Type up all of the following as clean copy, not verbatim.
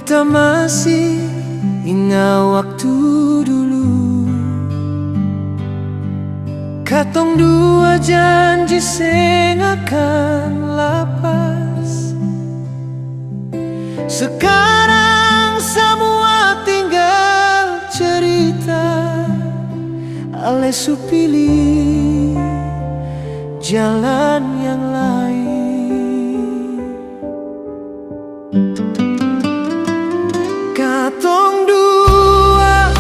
Beta masih ingat waktu dulu, katong dua janji seng akan lapas. Sekarang semua tinggal cerita, ale su pilih jalan yang lain. Katong dua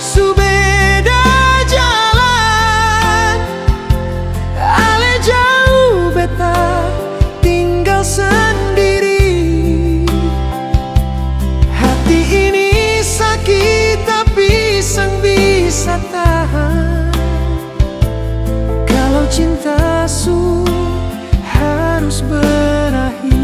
su beda jalan, ale jauh beta tinggal sendiri. Hati ini sakit tapi sang bisa tahan. Kalau cinta su harus berakhir.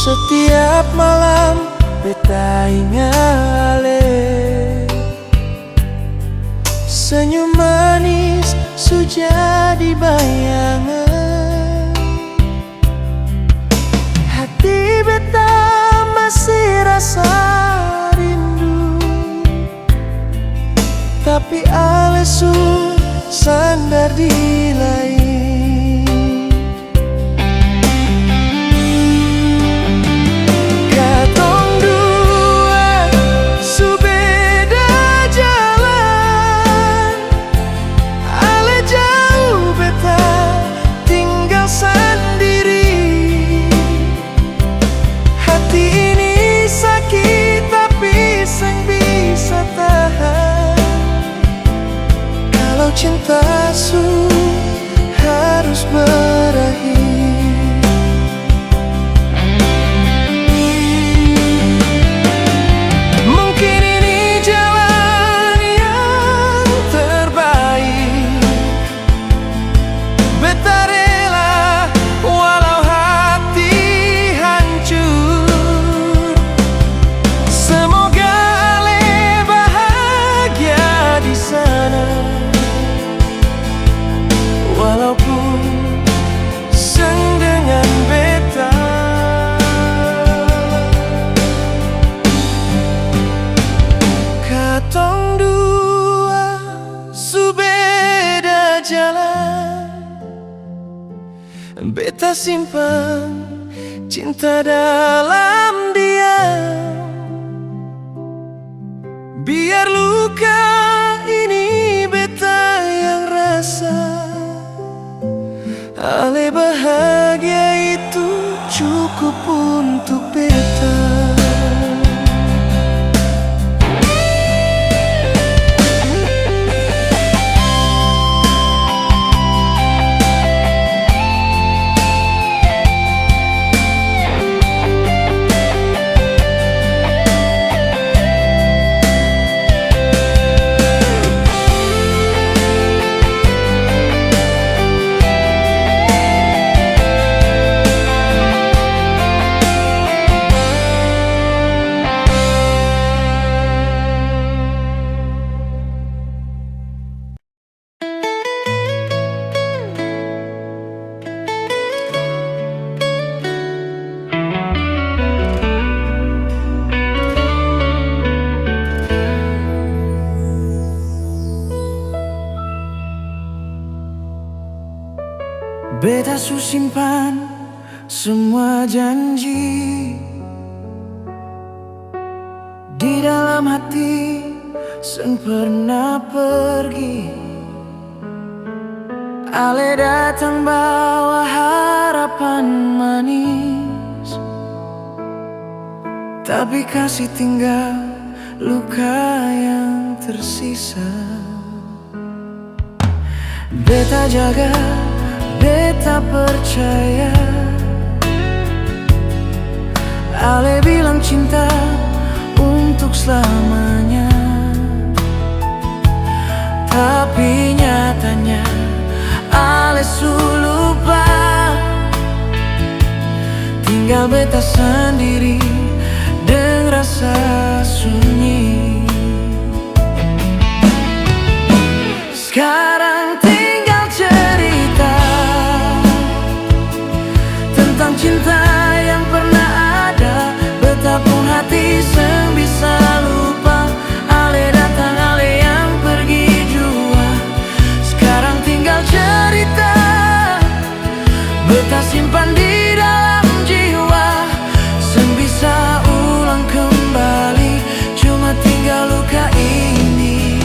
Setiap malam beta ingat ale, senyum manis su jadi bayangan. Hati beta masih rasa rindu, tapi ale su sandar di lain. Cinta su harus berakhir. Mungkin ini jalan yang terbaik. Beta rela walau hati hancur. Semoga ale bahagia di sana, walaupun seng dengan beta. Katong dua su beda jalan, beta simpan cinta dalam diam. Biar luka ini beta yang rasa, ale bahagia itu cukup untuk beta. Beta su simpan semua janji di dalam hati, sen pernah pergi. Ale datang bawa harapan manis, tapi kasih tinggal luka yang tersisa. Beta jaga, beta percaya. Ale bilang cinta untuk selamanya, tapi nyatanya Ale su lupa. Tinggal beta sendiri dengan rasa sunyi. Sekarang tinggal cerita tentang cinta yang pernah ada. Betapun hati seng bisa lupa. Ale datang, ale yang pergi jua. Sekarang tinggal cerita beta simpan di dalam jiwa. Seng bisa ulang kembali, cuma tinggal luka ini.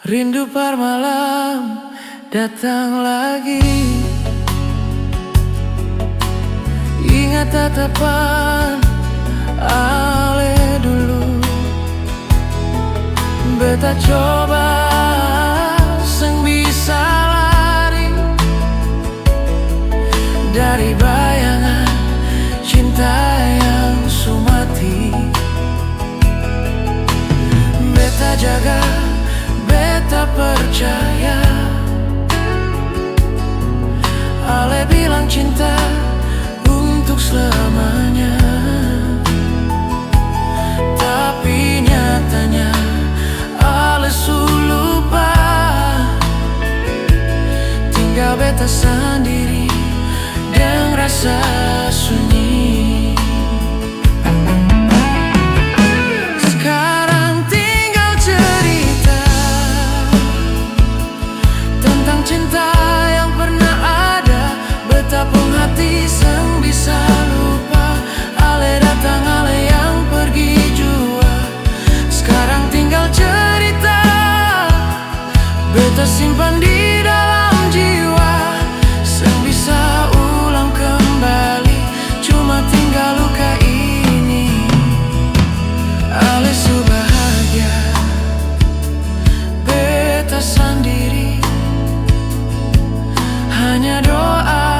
Rindu par malam datang lagi. Ingat tatapan ale dulu. Beta coba seng bisa lari dari bayangan cinta yang sumati. Beta jaga, beta percaya. Ale bilang cinta untuk selamanya, tapi nyatanya Ale su lupa. Tinggal beta sendiri dengan rasa sunyi. Cinta yang pernah ada, betapun hati seng bisa lupa. Ale datang, ale yang pergi jua. Sekarang tinggal cerita beta simpan di dalam jiwa. Seng bisa ulang kembali, cuma tinggal luka ini. Ale su bahagia, beta sendiri. Hanya doa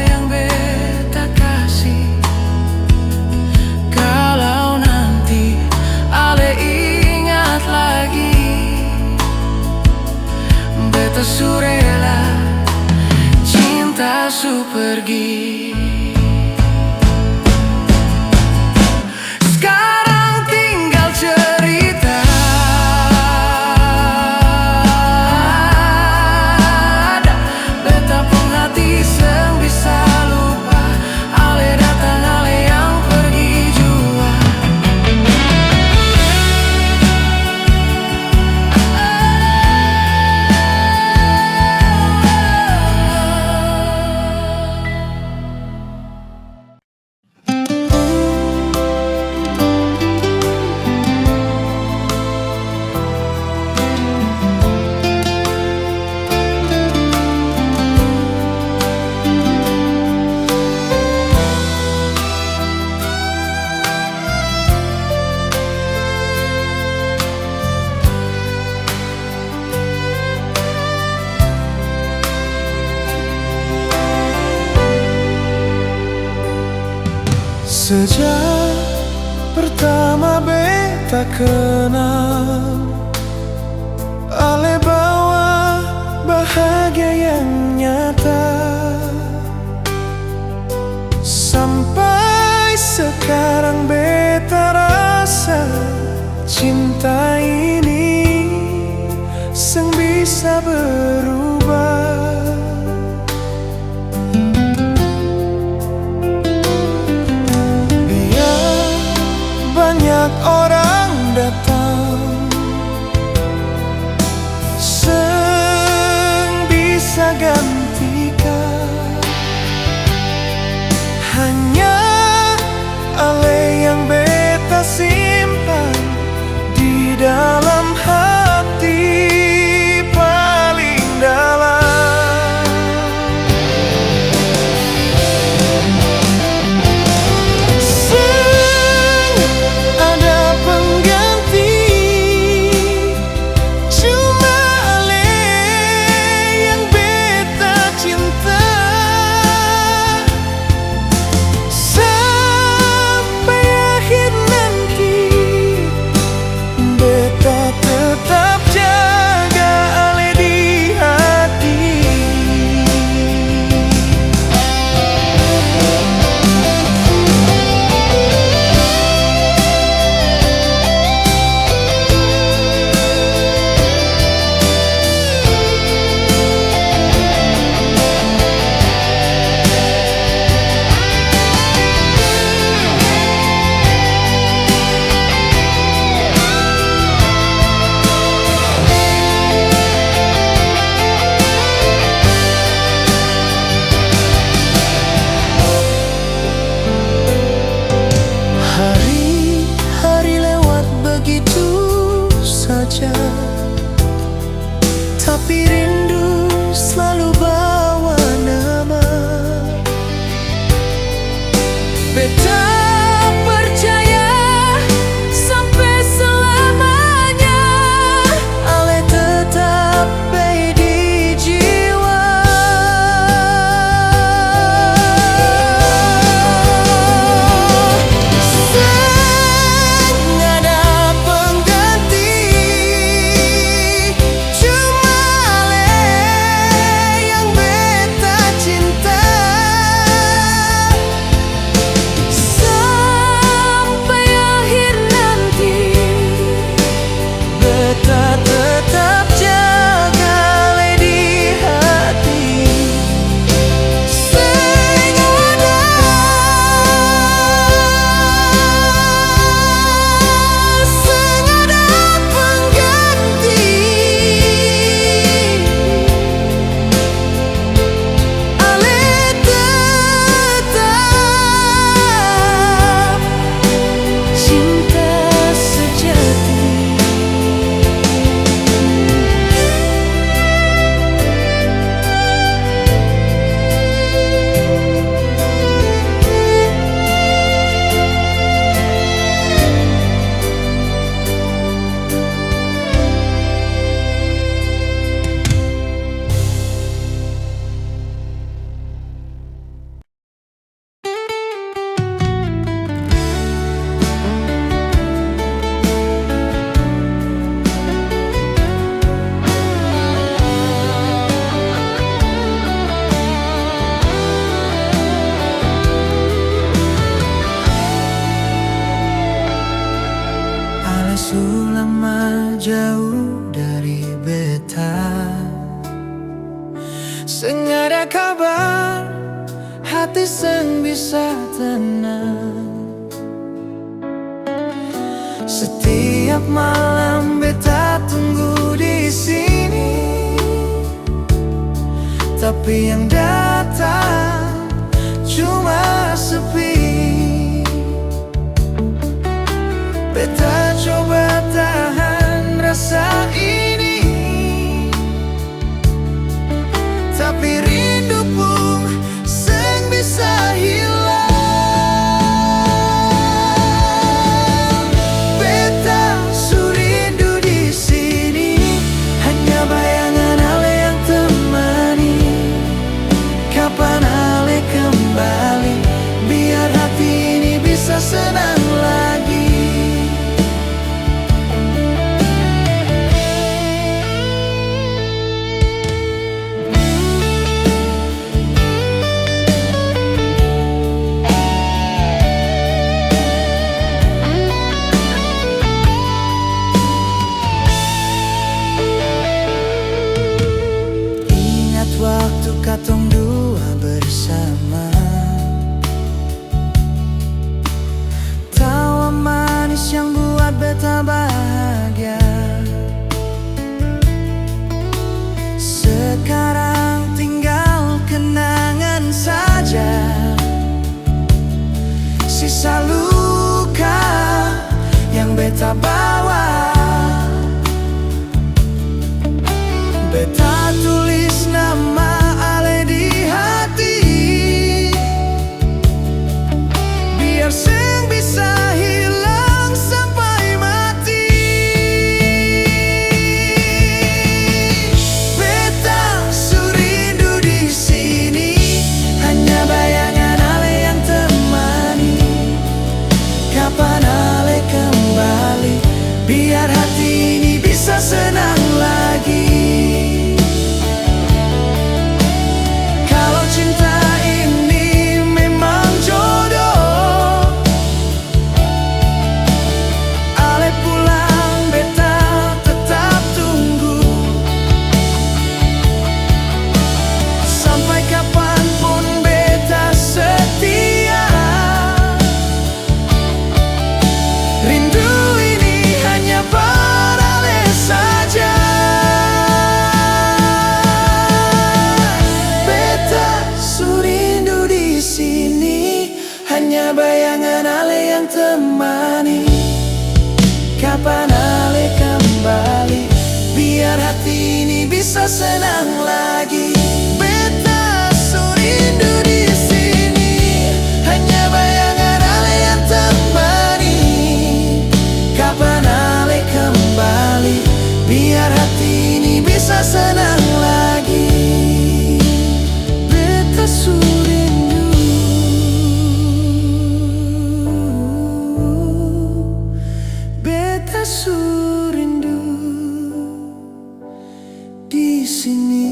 yang beta kasih. Kalau nanti ale ingat lagi, beta su rela cinta su pergi. Sekarang tinggal cerita seng bisa lupa. Ale datang, ale yang pergi jua. Sejak pertama beta kenal, ale bawa bahagia yang nyata. Sampai sekarang beta rasa cinta ini seng bisa berubah. Banyak orang datang, seng gantikan. Hanya ale yang beta simpan di dalam hati paling dalam. Seng ada pengganti, cuma ale yang beta cinta. Sampai akhir nanti beta tetap jaga ale di hati. Hari-hari lewat begitu saja, tapi rindu selalu bawa nama. Beta percaya sampai selamanya ale tetap baik di jiwa. Seng ada pengganti, cuma ale yang beta cinta. Sampai akhir nanti beta tetap jaga ale di hati. Seng ada, seng ada pengganti, ale tetap cinta sejati. Ale sulama jauh dari beta, seng ada kabar, hati seng bisa tenang. Setiap malam beta tunggu di sini, tapi yang datang cuma sepi. Beta coba tahan rasa ini, tapi rindu pun seng bisa hilang. Beta su rindu di sini, hanya bayangan ale yang temani. Kapan ale kembali, biar hati ini bisa senang lagi. beta bawa. Beta tulis nama ale di hati, biar seng bisa hilang sampai mati. Beta surindu di sini, hanya bayangan ale yang temani. Kapan ale kembali, biar hati ini bisa senang lagi. Kalau cinta ini memang jodoh, ale pulang beta tetap tunggu. Sampai kapanpun beta setia. Rindu ini hanya beralih saja. Beta surindu di sini, hanya bayangan ale yang temani. Kapan ale kembali, biar hati ini bisa senang lagi. Beta surindu di sini, hanya bayangan ale yang temani. Kapan ale kembali, biar hati ini bisa senang lagi. Beta surindu, beta surindu di sini.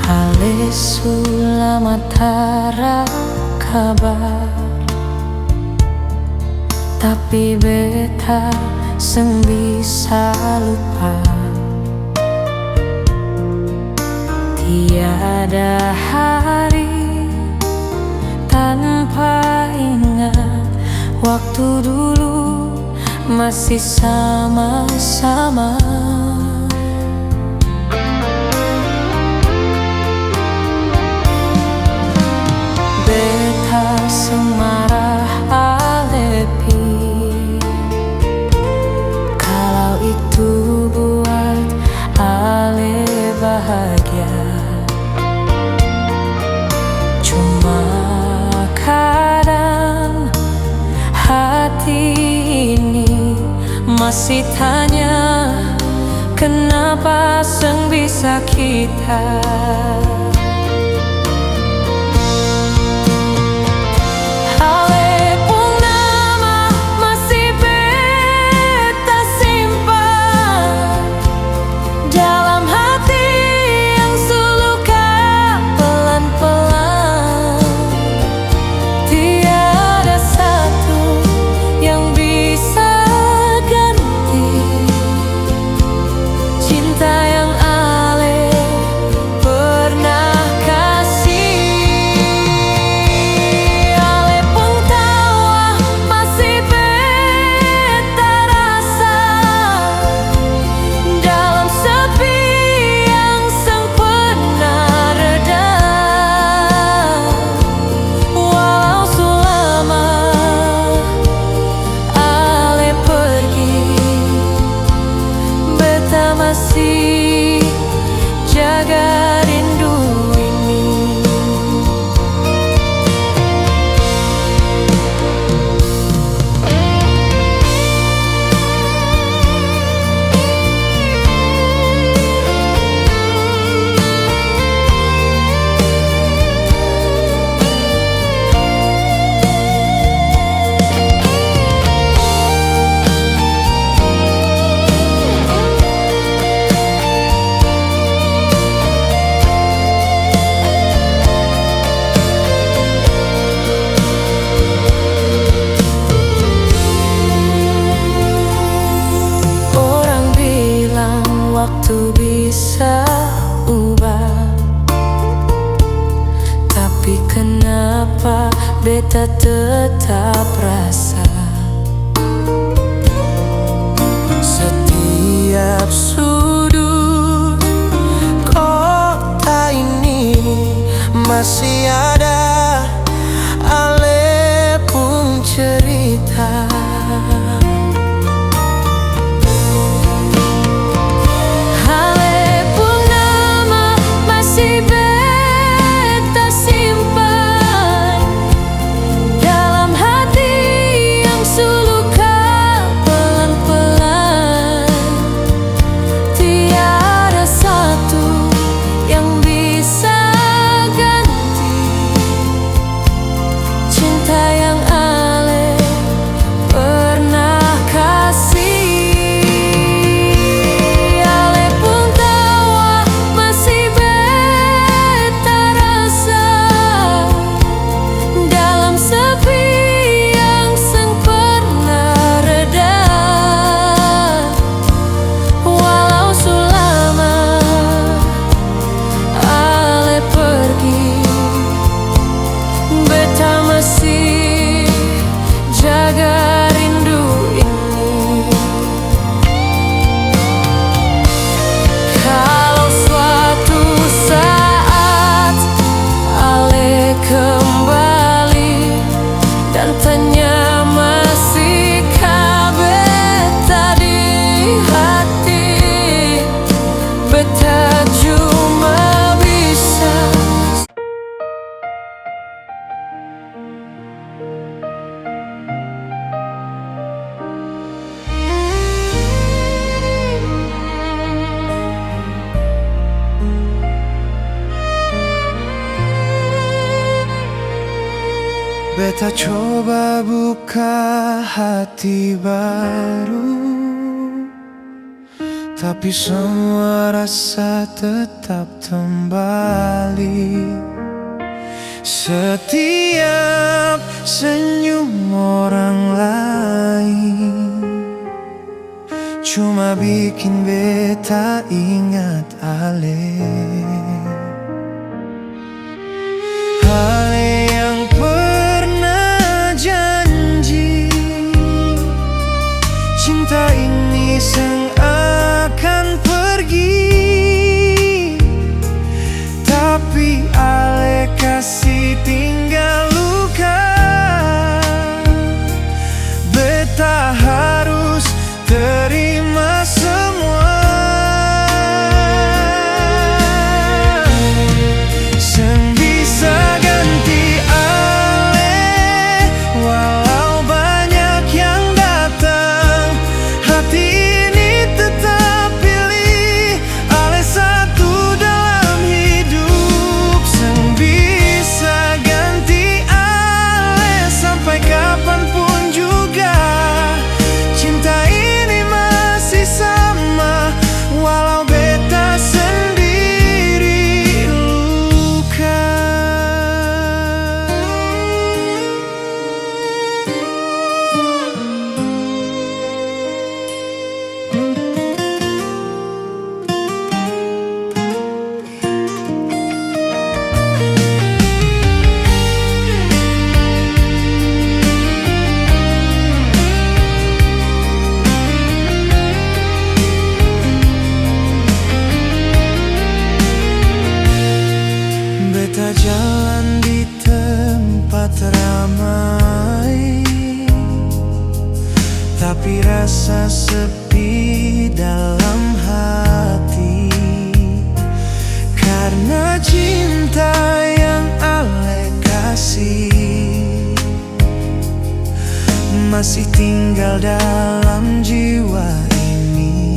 Ale sulamatara kabar, tapi beta seng bisa lupa. Tiada hari tanpa ingat waktu dulu masih sama-sama. Beta semarah alepi, kalau itu buat ale bahagia. Cuma kadang hati ini masih tanya, kenapa seng bisa kita. Cinta yang ale pernah tanpa beta tetap rasa. Setiap sudut kota ini masih ada Ale pun cerita. Beta coba buka hati baru, tapi semua rasa tetap kembali. Setiap senyum orang lain cuma bikin beta ingat Ale. Ale yang cinta ini akan pergi, tapi Ale kasih tinggal luka. Beta harus terima semua. Seng bisa ganti Ale, walau banyak yang datang. Hati ini tetap pilih Ale satu dalam hidup. Sang bisa ganti Ale sampai kapanpun juga. Cinta ini masih sama, walau beta sendiri luka. Beta jalan di tempat ramai, tapi rasa sepi dalam hati. Karena cinta yang Ale kasih masih tinggal dalam jiwa ini.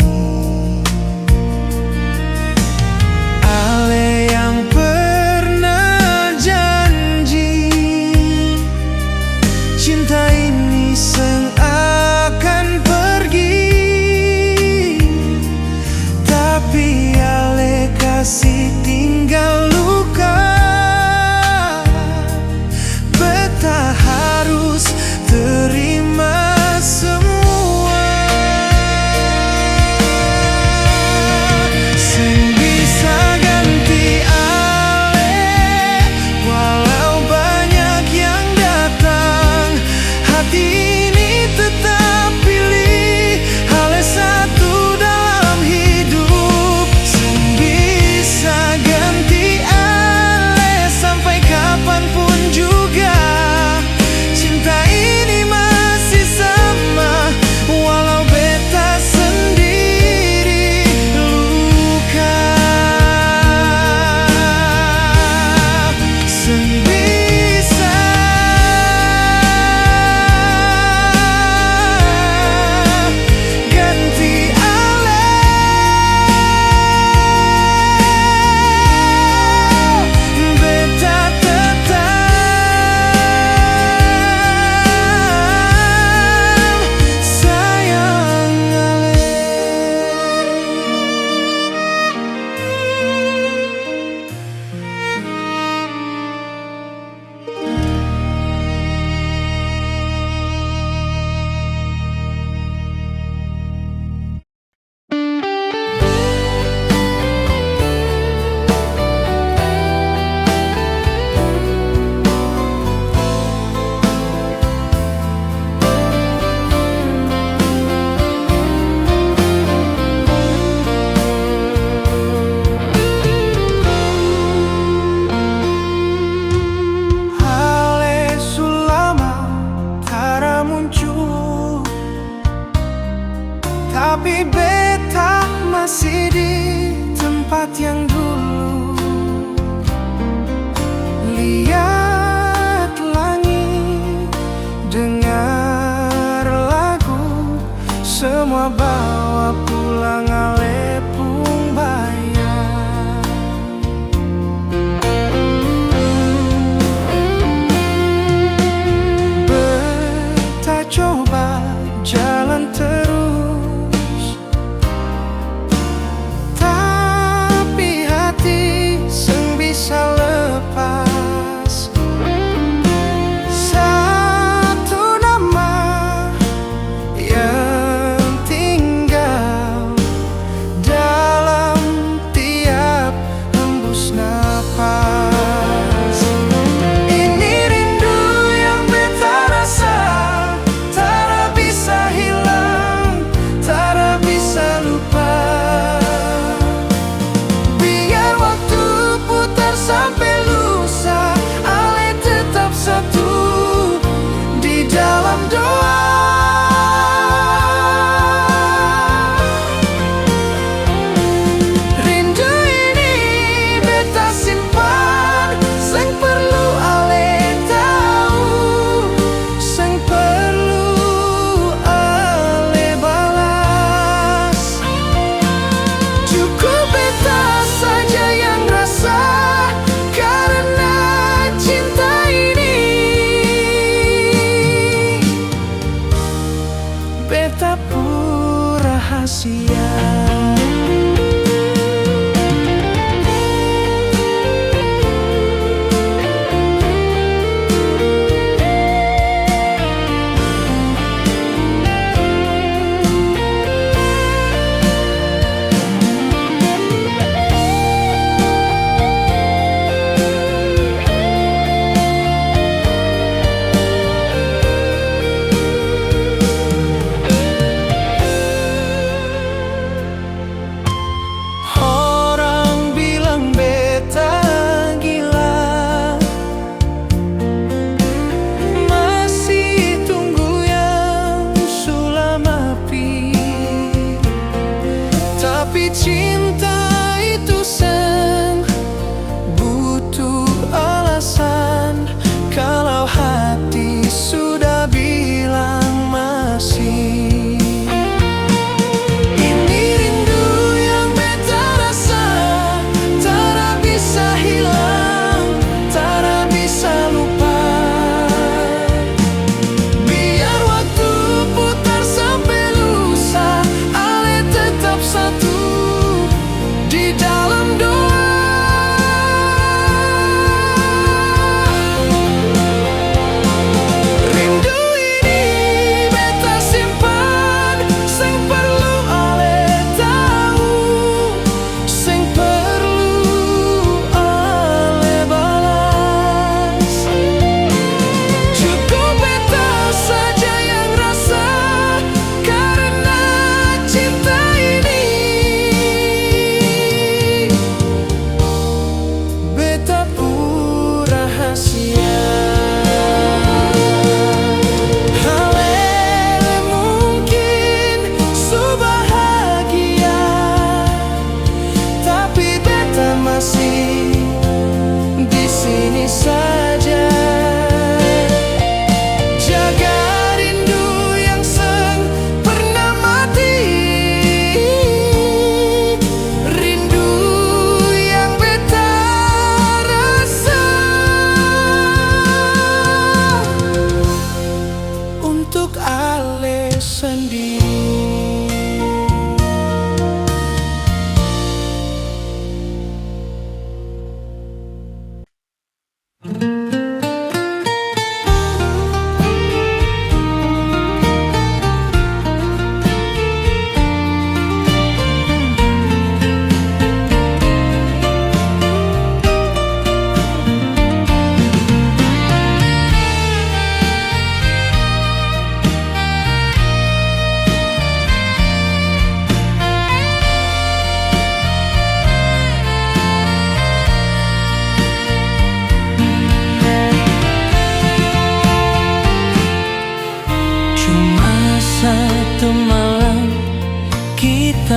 Ale yang cinta ini akan pergi, tapi Ale kasih tinggal luka. Beta harus terima semua.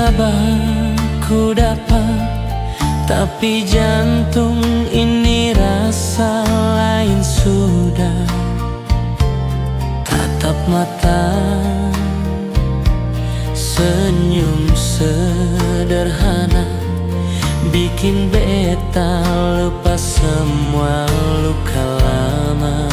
sabar ku dapat, tapi jantung ini rasa lain sudah. Tatap mata, senyum sederhana, bikin beta lupa semua luka lama.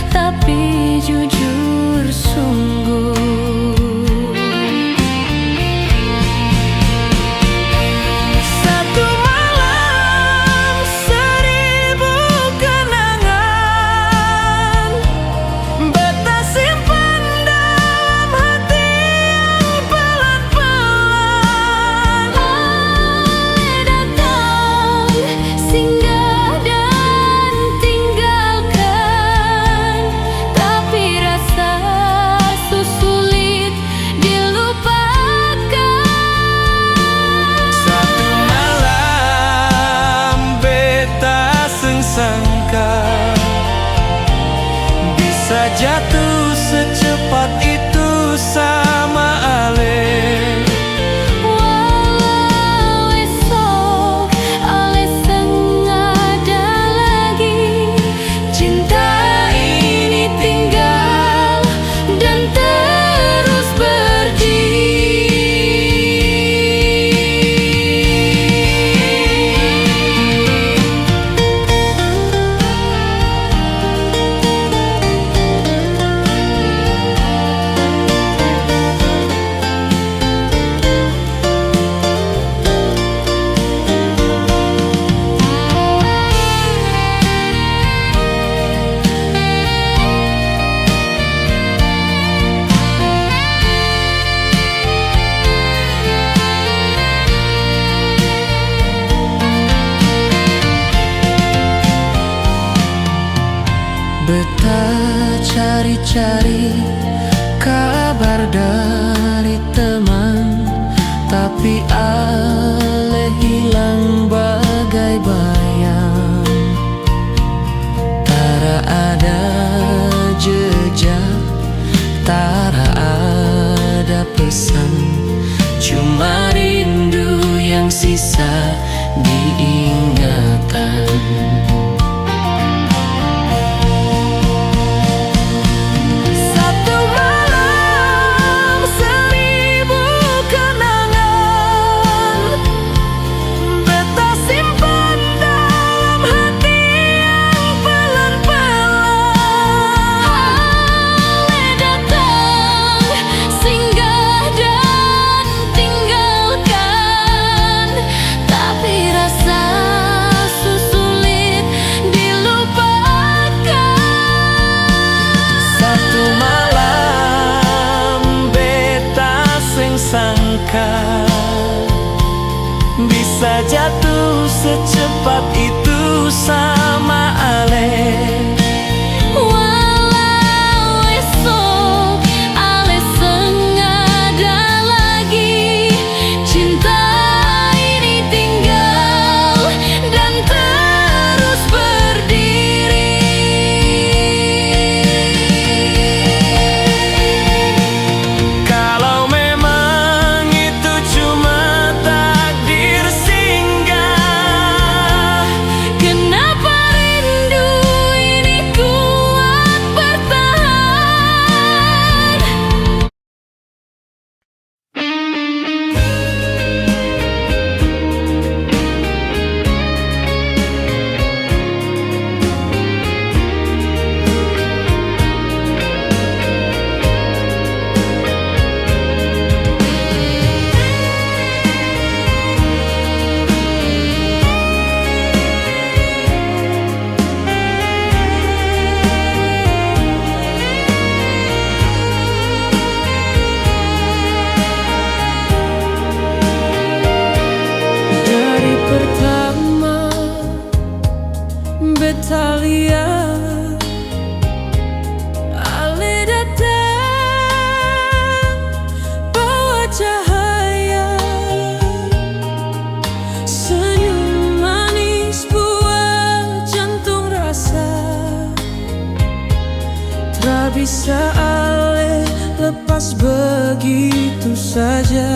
Tapi jujur sungguh, satu malam seribu kenangan, beta simpan dalam hati yang pelan-pelan. Datang, singgah dan tinggalkan, tapi rasa sulit dilupakan. Satu malam beta sangka bisa jatuh secepat itu sama Ale. Walau esok Ale sengaja lagi, cinta ini tinggal dan terus berdiri. Beta cari-cari kabar dari teman, tapi Ale hilang bagai bayang. Tara ada jejak, tara ada pesan, cuma rindu yang sisa diingatan. Sangka bisa jatuh secepat itu sama Ale. Walau esok Ale sengaja lagi, cinta ini tinggal dan terus berdiri. Kalau kenapa bisa Ale lepas begitu saja.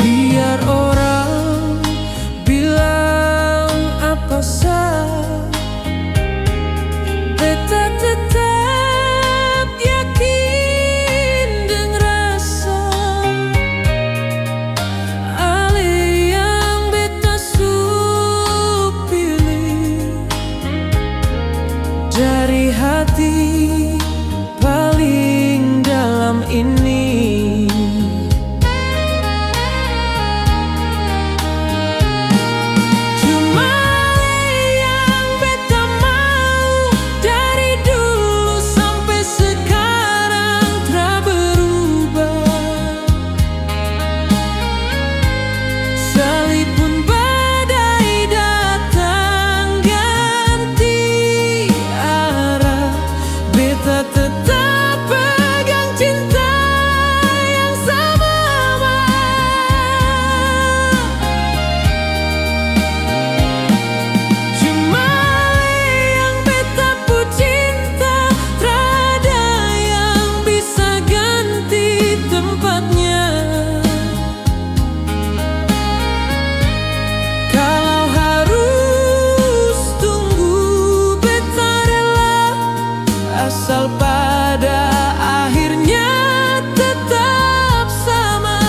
Biar orang bilang apa saja, beta tetap yakin dengan rasa Ale yang beta su pilih dari hati paling dalam ini. Asal pada akhirnya tetap sama.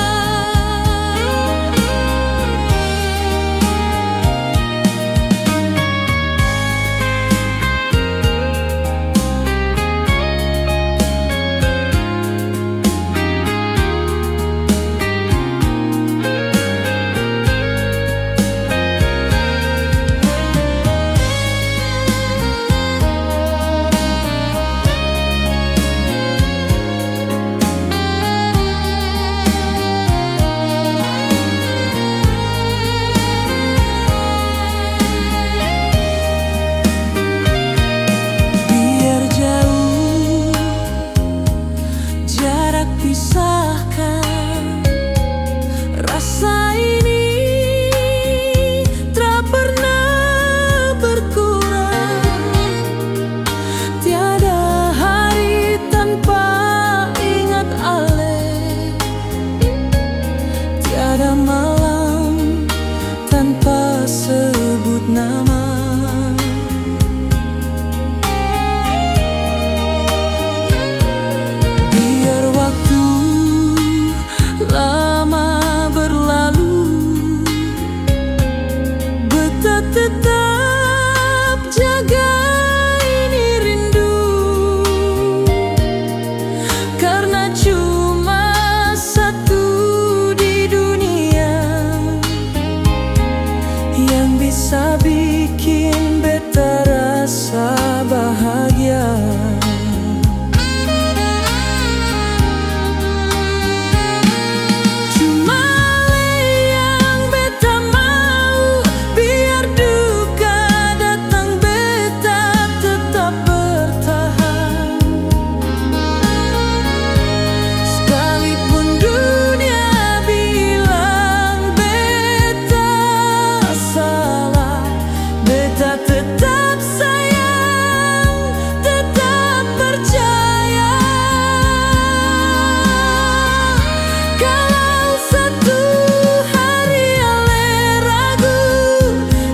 Pisahkan rasa ini tak pernah berkurang. Tiada hari tanpa ingat Ale, tiada malam tanpa sebut nama. Lama berlalu, beta tetap jaga ini rindu, karena cuma satu di dunia yang bisa bikin beta rasa bahagia. Tetap sayang, tetap percaya. Kalau satu hari Ale ragu,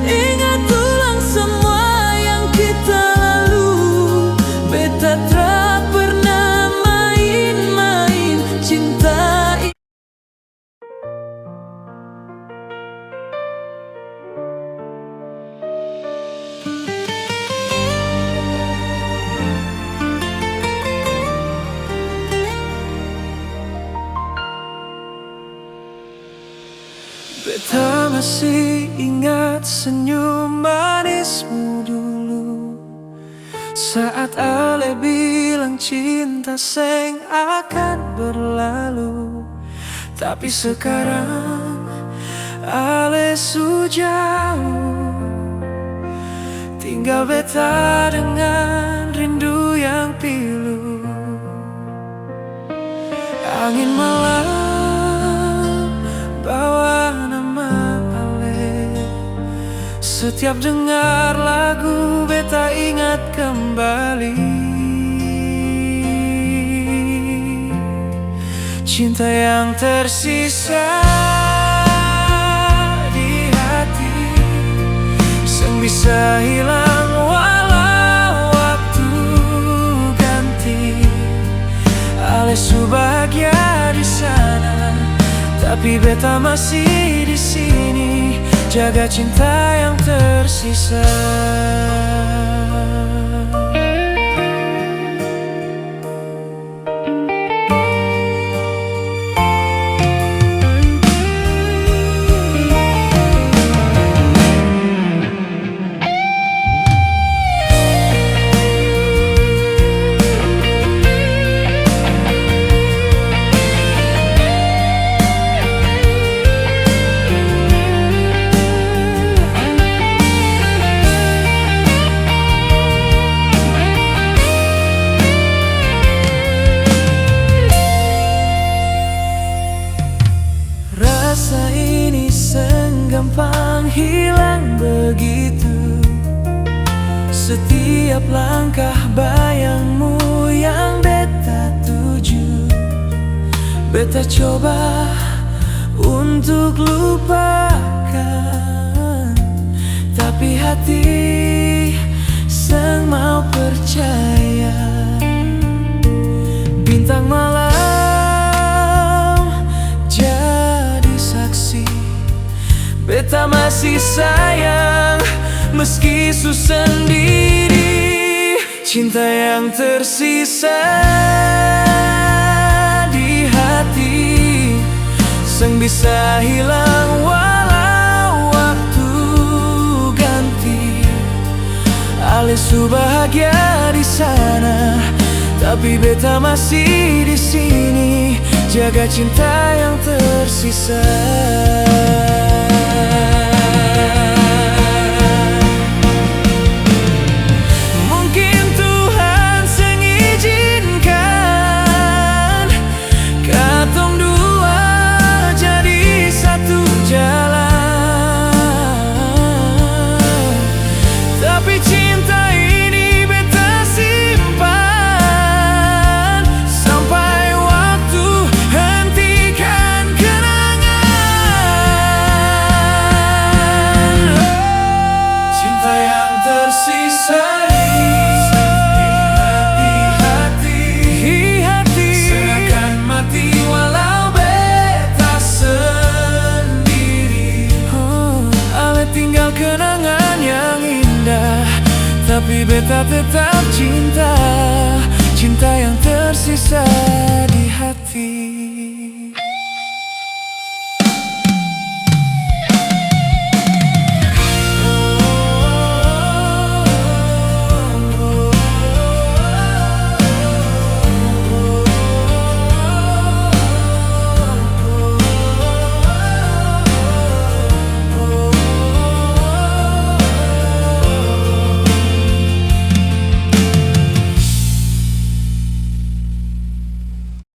ingat ulang semua yang kita lalu. Beta tak pernah main-main cinta. Beta masih ingat senyum manismu dulu, saat Ale bilang cinta seng akan berlalu. Tapi sekarang Ale su jauh, tinggal beta dengan rindu yang pilu. Angin malam bawa nama Ale Setiap dengar lagu beta ingat kembali cinta yang tersisa di hati, sang bisa hilang walau waktu ganti. Alesu bahagia di sana, tapi beta masih di sini, jaga cinta yang tersisa. Rasa ini gampang hilang begitu. Setiap langkah bayangmu yang beta tuju, beta coba untuk lupakan, tapi hati sang mau percaya. Bintang malam beta masih sayang meski susah sendiri. Cinta yang tersisa di hati, sang bisa hilang walau waktu ganti. Alesu bahagia di sana, tapi beta masih di sini, jaga cinta yang tersisa. Mungkin Tuhan sengizinkan katong dua jadi satu jalan, tapi cinta ini beta simpan sampai waktu hentikan kenangan. Cinta yang tersisa di hati, seakan mati walau beta sendiri. Ale tinggal kenangan yang indah, tapi beta tetap cinta, cinta yang tersisa di hati.